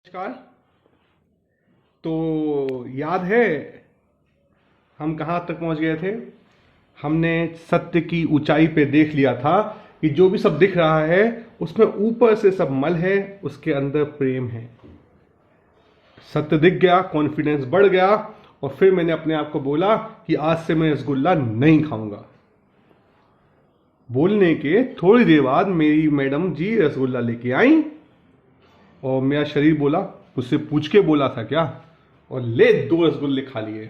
नमस्कार। तो याद है हम कहाँ तक पहुँच गए थे। हमने सत्य की ऊंचाई पे देख लिया था कि जो भी सब दिख रहा है उसमें ऊपर से सब मल है, उसके अंदर प्रेम है। सत्य दिख गया, कॉन्फिडेंस बढ़ गया और फिर मैंने अपने आप को बोला कि आज से मैं रसगुल्ला नहीं खाऊंगा। बोलने के थोड़ी देर बाद मेरी मैडम जी रसगुल्ला लेके आई और मेरा शरीर बोला, मुझसे पूछ के बोला था क्या, और ले 2 रसगुल्ले खा लिए।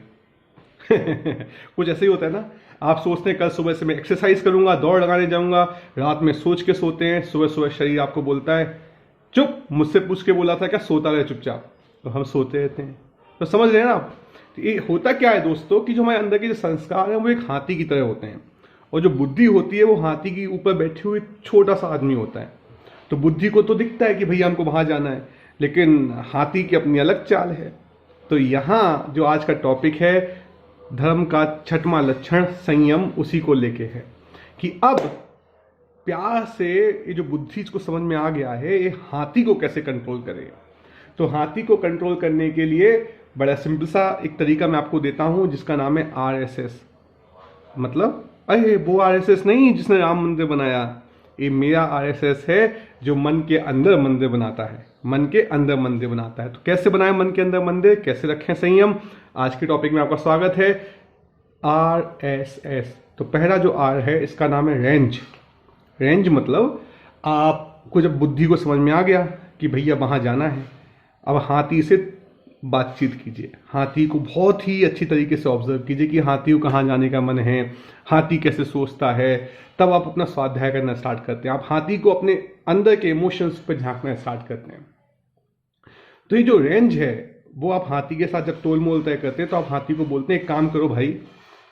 कुछ ऐसे ही होता है ना। आप सोचते हैं कल सुबह से मैं एक्सरसाइज करूंगा, दौड़ लगाने जाऊंगा, रात में सोच के सोते हैं, सुबह सुबह शरीर आपको बोलता है चुप, मुझसे पूछ के बोला था क्या, सोता रहे चुपचाप। तो हम सोते रहते हैं। तो समझ रहे हैं ना आप। तो ये होता क्या है दोस्तों कि जो हमारे अंदर के जो संस्कार हैं वो एक हाथी की तरह होते हैं, और जो बुद्धि होती है वो हाथी के ऊपर बैठे हुए छोटा सा आदमी होता है। तो बुद्धि को तो दिखता है कि भैया हमको वहां जाना है, लेकिन हाथी की अपनी अलग चाल है। तो यहाँ जो आज का टॉपिक है, धर्म का छठवां लक्षण संयम, उसी को लेके है कि अब प्यार से ये जो बुद्धि को समझ में आ गया है, ये हाथी को कैसे कंट्रोल करे। तो हाथी को कंट्रोल करने के लिए बड़ा सिंपल सा एक तरीका मैं आपको देता हूं, जिसका नाम है आरएसएस। मतलब अरे वो आरएसएस नहीं जिसने राम मंदिर बनाया, ये मेरा आरएसएस है जो मन के अंदर मंदिर बनाता है। मन के अंदर मंदिर बनाता है। तो कैसे बनाए मन के अंदर मंदिर, कैसे रखें संयम, आज के टॉपिक में आपका स्वागत है। आरएसएस। तो पहला जो आर है इसका नाम है रेंज। रेंज मतलब आपको जब बुद्धि को समझ में आ गया कि भैया वहां जाना है, अब हाथी से बातचीत कीजिए। हाथी को बहुत ही अच्छी तरीके से ऑब्जर्व कीजिए कि हाथी को कहाँ जाने का मन है, हाथी कैसे सोचता है। तब आप अपना स्वाध्याय करना स्टार्ट करते हैं। आप हाथी को अपने अंदर के इमोशंस पे झांकना स्टार्ट करते हैं। तो ये जो रेंज है वो आप हाथी के साथ जब तोल मोल तय करते हैं तो आप हाथी को बोलते हैं एक काम करो भाई,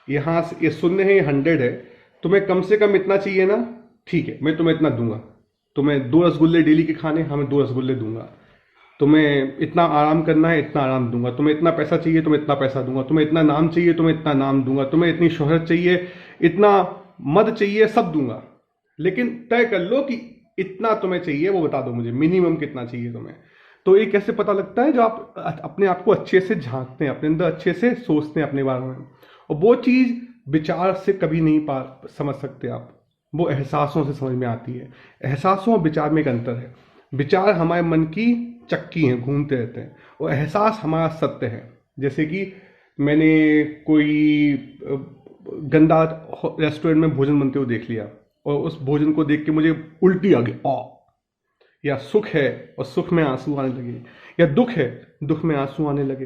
यहाँ से ये 0 है, ये 100 है, तुम्हें कम से कम इतना चाहिए ना, ठीक है मैं तुम्हें इतना दूंगा। तुम्हें 2 रसगुल्ले डेली के खाने, हमें 2 रसगुल्ले दूंगा। तुम्हें इतना आराम करना है, इतना आराम दूंगा। तुम्हें इतना पैसा चाहिए, तुम्हें इतना पैसा दूंगा। तुम्हें इतना नाम चाहिए, तुम्हें इतना नाम दूंगा। तुम्हें इतनी शोहरत चाहिए, इतना मद चाहिए, सब दूंगा। लेकिन तय कर लो कि इतना तुम्हें चाहिए, वो बता दो मुझे मिनिमम कितना चाहिए तुम्हें। तो ये कैसे पता लगता है, जो आप अपने आप को अच्छे से झांकते हैं, अपने अंदर अच्छे से सोचते हैं अपने बारे में। और वो चीज विचार से कभी नहीं समझ सकते आप, वो एहसासों से समझ में आती है। एहसासों और विचार में एक अंतर है। विचार हमारे मन की चक्की हैं, घूमते रहते हैं, और एहसास हमारा सत्य है। जैसे कि मैंने कोई गंदा रेस्टोरेंट में भोजन बनते हुए देख लिया और उस भोजन को देख के मुझे उल्टी आ गई, या सुख है और सुख में आंसू आने लगे, या दुख है, दुख में आंसू आने लगे,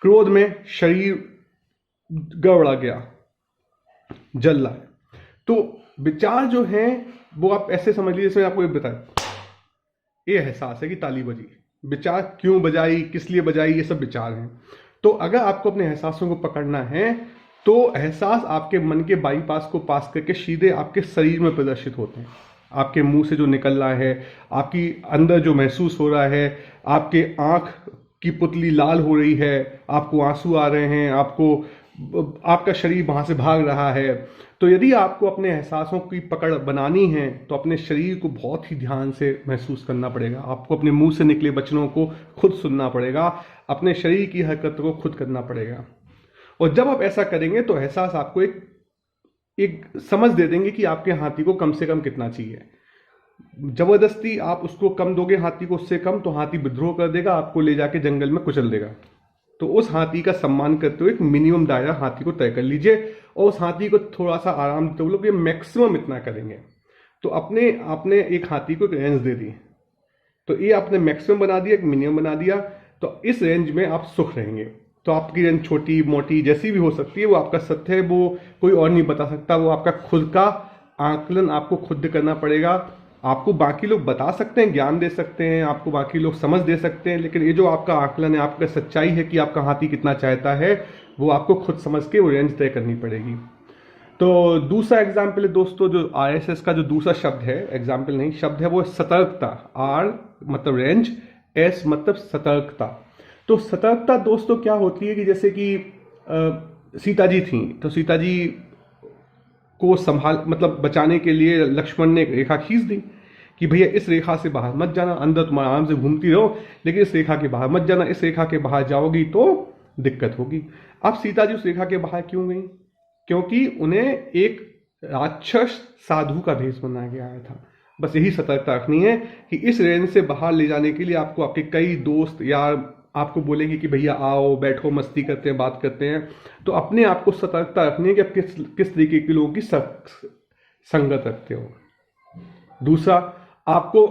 क्रोध में शरीर गड़बड़ा गया, जल रहा है। तो विचार जो है वो आप ऐसे समझ लीजिए, जैसे आपको एक बताया, ये एहसास है कि ताली बजी। विचार क्यों बजाई, किस लिए बजाई, ये सब विचार हैं। तो अगर आपको अपने एहसासों को पकड़ना है तो एहसास आपके मन के बाईपास को पास करके सीधे आपके शरीर में प्रदर्शित होते हैं। आपके मुंह से जो निकल रहा है, आपकी अंदर जो महसूस हो रहा है, आपके आंख की पुतली लाल हो रही है, आपको आंसू आ रहे हैं, आपका शरीर वहां से भाग रहा है। तो यदि आपको अपने एहसासों की पकड़ बनानी है तो अपने शरीर को बहुत ही ध्यान से महसूस करना पड़ेगा। आपको अपने मुंह से निकले वचनों को खुद सुनना पड़ेगा, अपने शरीर की हरकतों को खुद करना पड़ेगा। और जब आप ऐसा करेंगे तो एहसास आपको एक समझ दे देंगे कि आपके हाथी को कम से कम कितना चाहिए। जबरदस्ती आप उसको कम दोगे हाथी को, उससे कम, तो हाथी विद्रोह कर देगा, आपको ले जाके जंगल में कुचल देगा। तो उस हाथी का सम्मान करते हुए एक मिनिमम दायरा हाथी को तय कर लीजिए और उस हाथी को थोड़ा सा आराम देते हुए लोग ये मैक्सिमम इतना करेंगे। तो आपने एक हाथी को एक रेंज दे दी, तो ये आपने मैक्सिमम बना दिया, एक मिनिमम बना दिया। तो इस रेंज में आप सुख रहेंगे। तो आपकी रेंज छोटी मोटी जैसी भी हो सकती है, वो आपका सत्य है, वो कोई और नहीं बता सकता। वो आपका खुद का आकलन आपको खुद करना पड़ेगा। आपको बाकी लोग बता सकते हैं, ज्ञान दे सकते हैं, आपको बाकी लोग समझ दे सकते हैं, लेकिन ये जो आपका आकलन है, आपका सच्चाई है कि आपका हाथी कितना चाहता है, वो आपको खुद समझ के वो रेंज तय करनी पड़ेगी। तो दूसरा एग्जाम्पल है दोस्तों, जो आरएसएस का जो दूसरा शब्द है, एग्जाम्पल नहीं शब्द है, वो सतर्कता। आर मतलब रेंज, एस मतलब सतर्कता। तो सतर्कता दोस्तों क्या होती है कि जैसे कि सीता जी थी, तो सीता जी को संभाल मतलब बचाने के लिए लक्ष्मण ने एक रेखा खींच दी कि भैया इस रेखा से बाहर मत जाना, अंदर तुम आराम से घूमती रहो लेकिन इस रेखा के बाहर मत जाना, इस रेखा के बाहर जाओगी तो दिक्कत होगी। अब सीता जी उस रेखा के बाहर क्यों गई? क्योंकि उन्हें एक राक्षस साधु का भेष बनाया गया था। बस यही सतर्कता रखनी है कि इस रेंज से बाहर ले जाने के लिए आपको आपके कई दोस्त यार आपको बोलेंगे कि भैया आओ बैठो मस्ती करते हैं बात करते हैं, तो अपने आप को सतर्कता रखनी है कि आप किस तरीके के लोगों की संगत रखते हो। दूसरा, आपको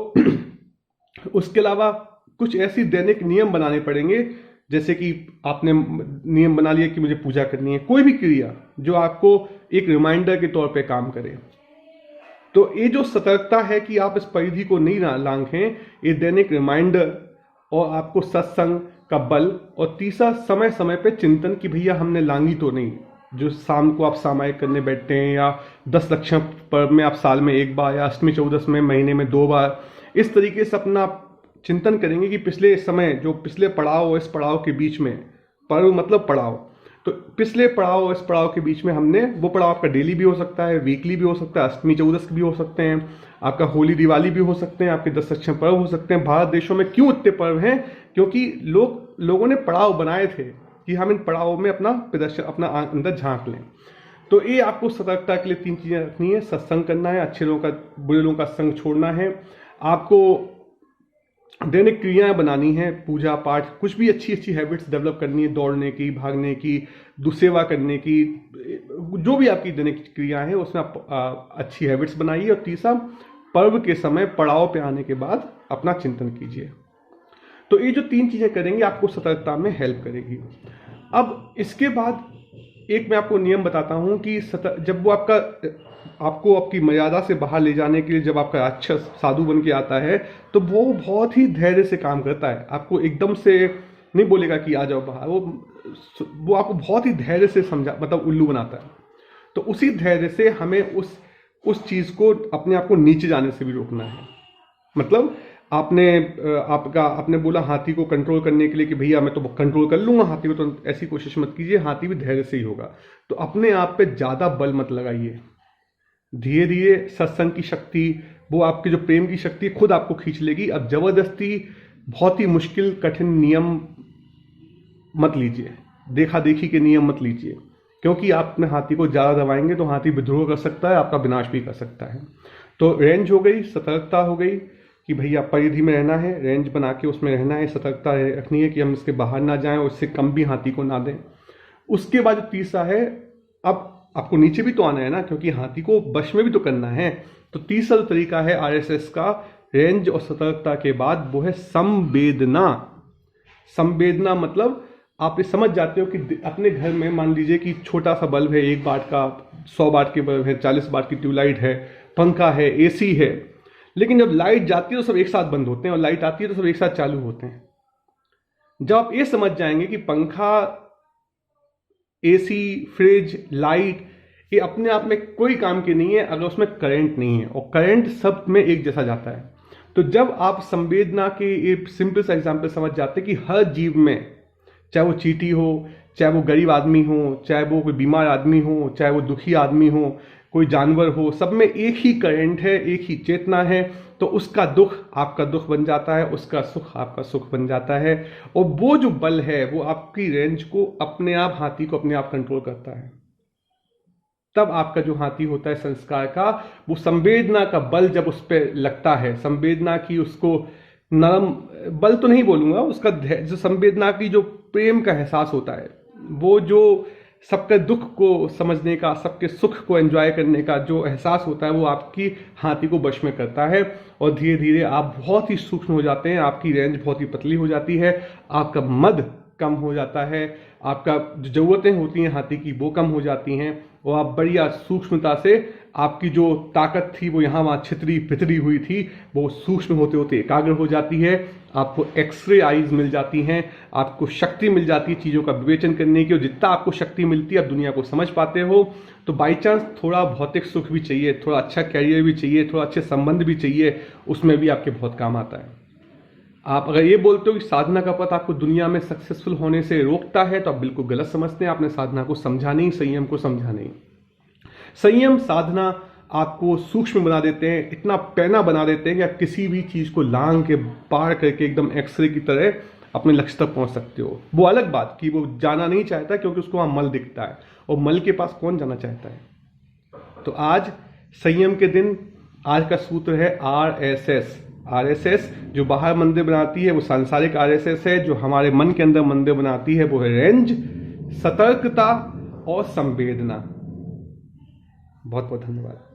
उसके अलावा कुछ ऐसी दैनिक नियम बनाने पड़ेंगे, जैसे कि आपने नियम बना लिया कि मुझे पूजा करनी है, कोई भी क्रिया जो आपको एक रिमाइंडर के तौर पे काम करे। तो ये जो सतर्कता है कि आप इस परिधि को नहीं लांघें, ये दैनिक रिमाइंडर और आपको सत्संग का बल, और तीसरा समय समय पे चिंतन कि भैया हमने लांगी तो नहीं। जो शाम को आप सामायिक करने बैठते हैं या 10 लक्षण पर्व में आप साल में एक बार या अष्टमी चौदस में महीने में 2 बार इस तरीके से अपना चिंतन करेंगे कि पिछले समय जो पिछले पड़ाव और इस पड़ाव के बीच में, पर्व मतलब पड़ाव, तो पिछले पड़ाव और इस पड़ाव के बीच में हमने, वो पड़ाव आपका डेली भी हो सकता है, वीकली भी हो सकता है, अष्टमी चौदस भी हो सकते हैं, आपका होली दिवाली भी हो सकते हैं, आपके 10 लक्षण पर्व हो सकते हैं। भारत देशों में क्यों इतने पर्व हैं? क्योंकि लोगों ने पड़ाव बनाए थे कि हम इन पड़ावों में अपना प्रदर्शन, अपना अंदर झांक लें। तो ये आपको सतर्कता के लिए 3 चीजें रखनी है। सत्संग करना है, अच्छे लोगों का बुरे लोगों का संग छोड़ना है, आपको दैनिक क्रियाएं बनानी है, पूजा पाठ, कुछ भी अच्छी हैबिट्स डेवलप करनी है, दौड़ने की, भागने की, दुसेवा करने की, जो भी आपकी दैनिक क्रियाएं हैं उसमें आप अच्छी हैबिट्स बनाइए। और तीसरा, पर्व के समय पड़ाव पे आने के बाद अपना चिंतन कीजिए। तो ये जो 3 चीजें करेंगे आपको सतर्कता में हेल्प करेगी। अब इसके बाद एक मैं आपको नियम बताता हूं कि जब वो आपको आपकी मर्यादा से बाहर ले जाने के लिए जब आपका राक्षस साधु बन के आता है, तो वो बहुत ही धैर्य से काम करता है। आपको एकदम से नहीं बोलेगा कि आ जाओ बाहर, वो आपको बहुत ही धैर्य से मतलब उल्लू बनाता है। तो उसी धैर्य से हमें उस चीज को, अपने आप को नीचे जाने से भी रोकना है। मतलब आपने बोला हाथी को कंट्रोल करने के लिए कि भैया मैं तो कंट्रोल कर लूंगा हाथी को, तो ऐसी कोशिश मत कीजिए, हाथी भी धैर्य से ही होगा। तो अपने आप पे ज्यादा बल मत लगाइए, धीरे धीरे सत्संग की शक्ति, वो आपकी जो प्रेम की शक्ति खुद आपको खींच लेगी। अब जबरदस्ती बहुत ही मुश्किल कठिन नियम मत लीजिए, देखा देखी के नियम मत लीजिए, क्योंकि आप अपने हाथी को ज्यादा दबाएंगे तो हाथी विद्रोह कर सकता है, आपका विनाश भी कर सकता है। तो रेंज हो गई, सतर्कता हो गई कि भैया परिधि में रहना है, रेंज बना के उसमें रहना है, सतर्कता रखनी है कि हम इसके बाहर ना जाएं और इससे कम भी हाथी को ना दें। उसके बाद जो तीसरा है, अब आपको नीचे भी तो आना है ना, क्योंकि हाथी को वश में भी तो करना है। तो तीसरा जो तरीका है आरएसएस का रेंज और सतर्कता के बाद, वो है संवेदना। संवेदना मतलब आप ये समझ जाते हो कि अपने घर में मान लीजिए कि छोटा सा बल्ब है, 1 वाट का, 100 वाट के बल्ब है, 40 वाट की ट्यूबलाइट है, पंखा है, एसी है, लेकिन जब लाइट जाती है तो सब एक साथ बंद होते हैं और लाइट आती है तो सब एक साथ चालू होते हैं। जब आप ये समझ जाएंगे कि पंखा, एसी, फ्रिज, लाइट ये अपने आप में कोई काम की नहीं है अगर उसमें करंट नहीं है, और करंट सब में एक जैसा जाता है। तो जब आप संवेदना के एक सिंपल सा एग्जांपल समझ जाते हैं कि हर जीव में, चाहे वो चींटी हो, चाहे वो गरीब आदमी हो, चाहे वो कोई बीमार आदमी हो, चाहे वो दुखी आदमी हो, कोई जानवर हो, सब में एक ही करंट है, एक ही चेतना है। तो उसका दुख आपका दुख बन जाता है, उसका सुख आपका सुख बन जाता है, और वो जो बल है वो आपकी रेंज को अपने आप, हाथी को अपने आप कंट्रोल करता है। तब आपका जो हाथी होता है संस्कार का, वो संवेदना का बल जब उस पर लगता है, संवेदना की उसको नरम बल तो नहीं बोलूंगा, उसका जो संवेदना की जो प्रेम का एहसास होता है, वो जो सबके दुख को समझने का, सबके सुख को एंजॉय करने का जो एहसास होता है, वो आपकी हाथी को वश में करता है। और धीरे धीरे आप बहुत ही सूक्ष्म हो जाते हैं, आपकी रेंज बहुत ही पतली हो जाती है, आपका मद कम हो जाता है, आपका जो जरूरतें होती हैं हाथी की वो कम हो जाती हैं, और आप बढ़िया सूक्ष्मता से, आपकी जो ताकत थी वो यहाँ वहाँ छितरी पितरी हुई थी, वो सूक्ष्म होते होते एकाग्र हो जाती है। आपको एक्सरे आईज मिल जाती हैं, आपको शक्ति मिल जाती है चीज़ों का विवेचन करने की, और जितना आपको शक्ति मिलती है आप दुनिया को समझ पाते हो। तो बाई चांस थोड़ा भौतिक सुख भी चाहिए, थोड़ा अच्छा कैरियर भी चाहिए, थोड़ा अच्छे संबंध भी चाहिए, उसमें भी आपके बहुत काम आता है। आप अगर ये बोलते हो कि साधना का पथ आपको दुनिया में सक्सेसफुल होने से रोकता है, तो आप बिल्कुल गलत समझते हैं। आपने साधना को समझा नहीं, संयम को समझा नहीं। संयम साधना आपको सूक्ष्म बना देते हैं, इतना पैना बना देते हैं कि आप किसी भी चीज़ को लांग के पार करके एकदम एक्सरे की तरह अपने लक्ष्य तक पहुंच सकते हो। वो अलग बात कि वो जाना नहीं चाहता क्योंकि उसको वहाँ मल दिखता है, और मल के पास कौन जाना चाहता है। तो आज संयम के दिन, आज का सूत्र है RSS। RSS जो बाहर मंदिर बनाती है वो सांसारिक RSS है, जो हमारे मन के अंदर मंदिर बनाती है वो है रेंज, सतर्कता और संवेदना। बहुत बहुत धन्यवाद।